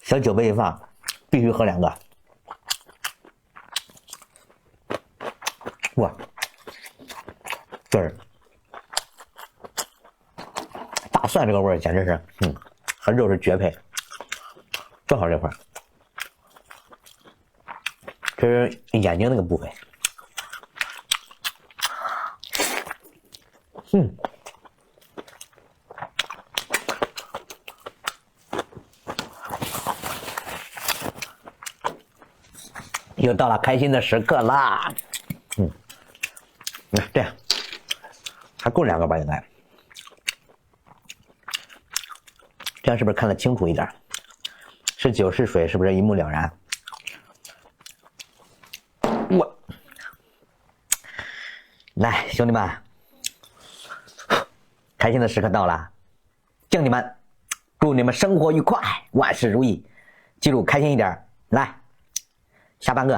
小酒杯一放，必须喝2个。哇，这是大蒜这个味儿简直是，和肉是绝配。正好这块儿，这是眼睛那个部分。又到了开心的时刻啦！这样还够2个吧？应该，这样是不是看得清楚一点？是酒是水，是不是一目了然？我来，兄弟们，开心的时刻到了，敬你们，祝你们生活愉快，万事如意，记住开心一点，来。下半个，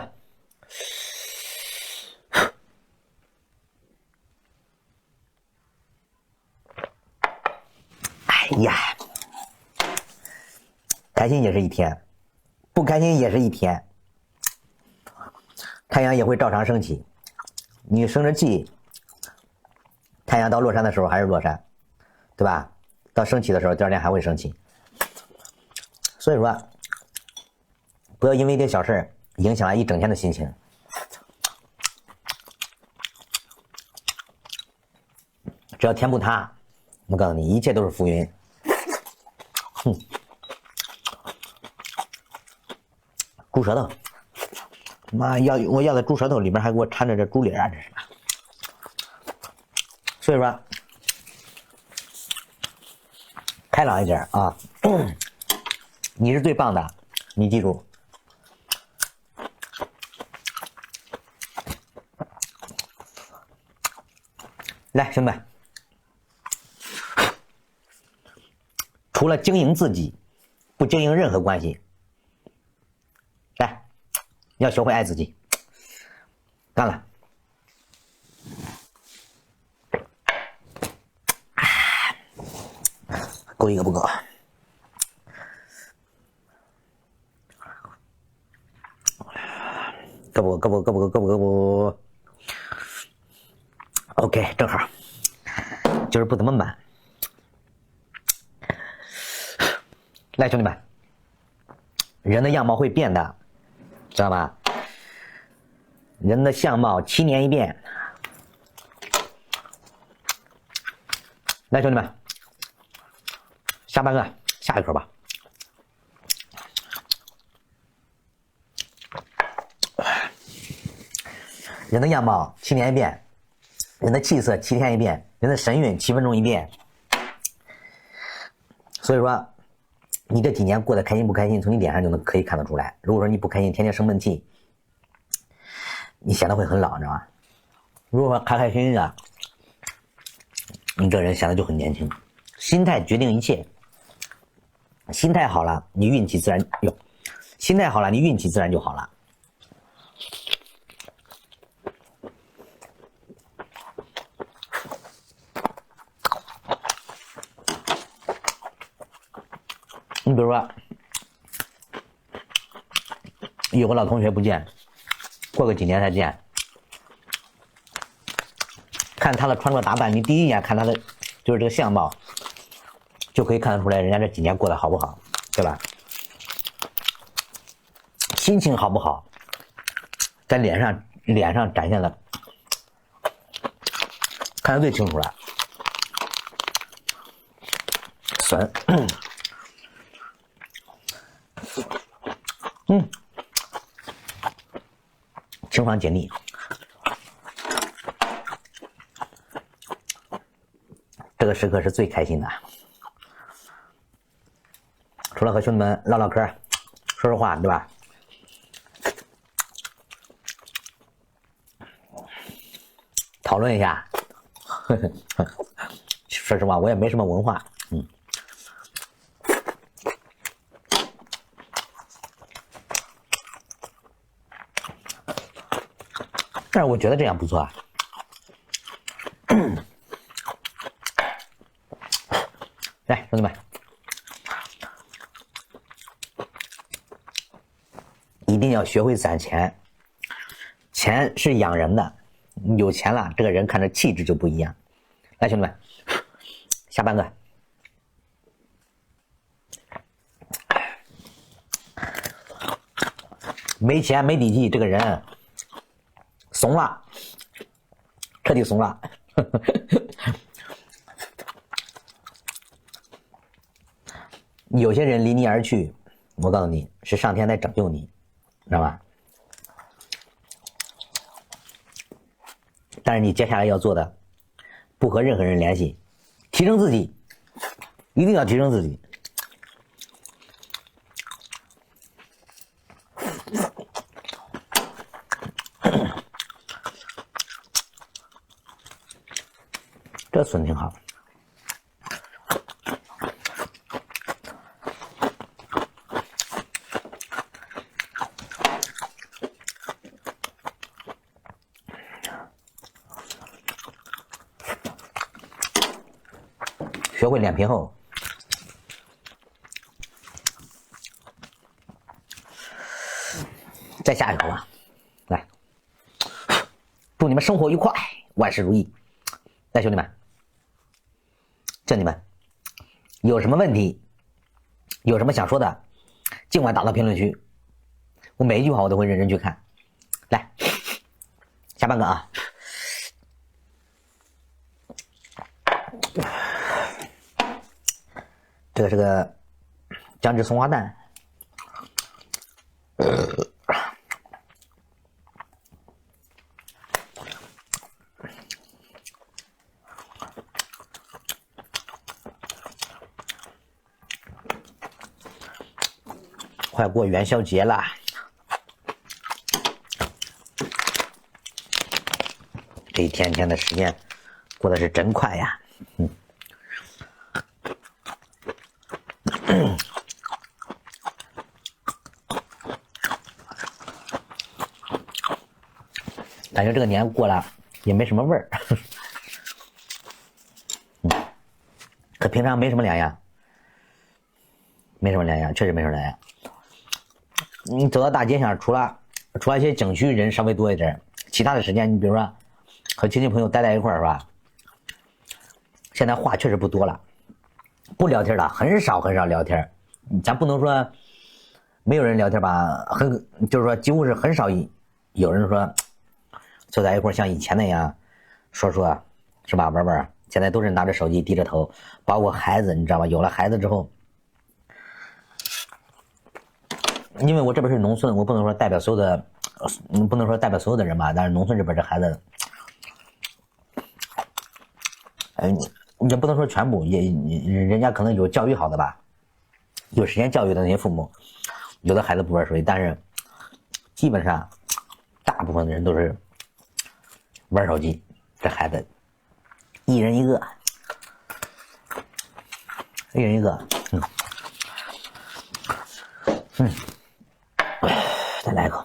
哎呀，开心也是一天，不开心也是一天，太阳也会照常升起。你生着气，太阳到落山的时候还是落山，对吧？到升起的时候，第二天还会升起。所以说，不要因为一点小事影响了一整天的心情。只要天不塌，我告诉你，一切都是浮云。猪舌头，妈我要的猪舌头里面还给我掺着这猪梨啊，这是。所以说，开朗一点啊！你是最棒的，你记住。来，兄弟们，除了经营自己，不经营任何关系。来，要学会爱自己。干了！够一个不够？够不？OK， 正好，就是不怎么满。来，兄弟们，人的样貌会变的，知道吧？人的相貌7年一变。来，兄弟们，下半个，下一口吧。人的样貌7年一变。人的气色7天一变，人的神韵7分钟一变。所以说，你这几年过得开心不开心，从你脸上就可以看得出来。如果说你不开心，天天生闷气，你显得会很老，你知道吗？如果说开开心心的，你这人显得就很年轻。心态决定一切，心态好了，你运气自然心态好了，你运气自然就好了。你比如说，有个老同学不见，过个几年才见，看他的穿着打扮，你第一眼看他的就是这个相貌，就可以看得出来人家这几年过得好不好，对吧？心情好不好，在脸上展现的看得最清楚了。损。清爽解腻，这个时刻是最开心的。除了和兄弟们唠唠嗑、说说话，对吧？讨论一下。说实话，我也没什么文化，但是我觉得这样不错啊。兄弟们，一定要学会攒钱，钱是养人的，有钱了，这个人看着气质就不一样。来，兄弟们，下半个。没钱没底气，这个人怂了，彻底怂了。有些人离你而去，我告诉你是上天在拯救你，知道吧？但是你接下来要做的，不和任何人联系，提升自己，一定要提升自己。这笋挺好。学会脸皮厚。再下一口吧，来，祝你们生活愉快，万事如意。来，兄弟们，叫你们有什么问题，有什么想说的，尽管打到评论区，我每一句话我都会认真去看。来，下半个啊。这个是个姜汁松花蛋，快过元宵节了，这一天天的时间过得是真快呀。感觉这个年过了也没什么味儿，和平常没什么两样，没什么两样，确实没什么两样。你走到大街上，除了一些景区人稍微多一点，其他的时间，你比如说和亲戚朋友待在一块儿，是吧？现在话确实不多了，不聊天了，很少聊天。咱不能说没有人聊天吧，就是说几乎是很少有人说坐在一块儿像以前那样说是吧？玩玩。现在都是拿着手机低着头，包括孩子，你知道吧？有了孩子之后，因为我这边是农村，我不能说代表所有的人吧，但是农村这边的孩子，也不能说全部，人家可能有教育好的吧，有时间教育的那些父母，有的孩子不玩手机，但是基本上大部分的人都是玩手机。这孩子一人一个，再来一口。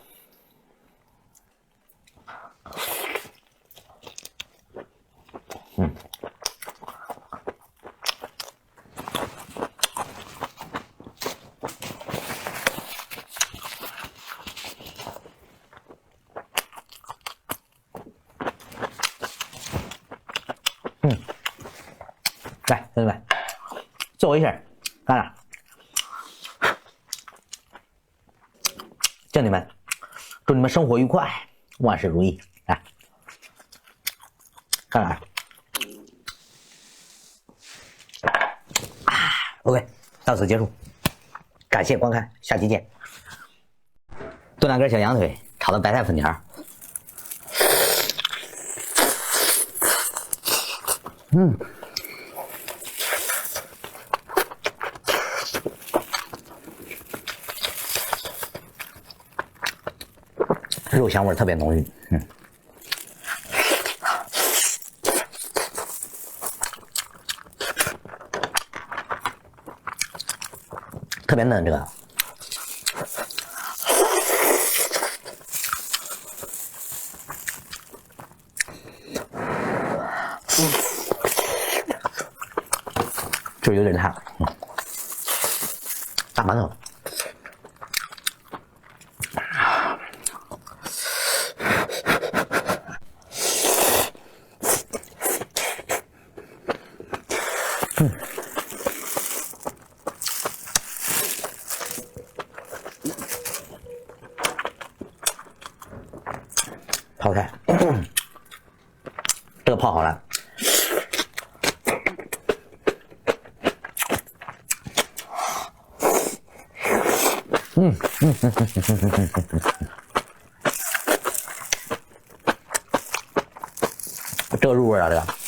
来，兄弟们，坐我一下，干了。叫你们，祝你们生活愉快，万事如意。来，干了。OK， 到此结束，感谢观看，下期见。炖2根小羊腿，炒的白菜粉条。肉香味特别浓郁，特别嫩这个。这水有点烫。大馒头。泡菜，这个泡好了。这个入味啊，这个。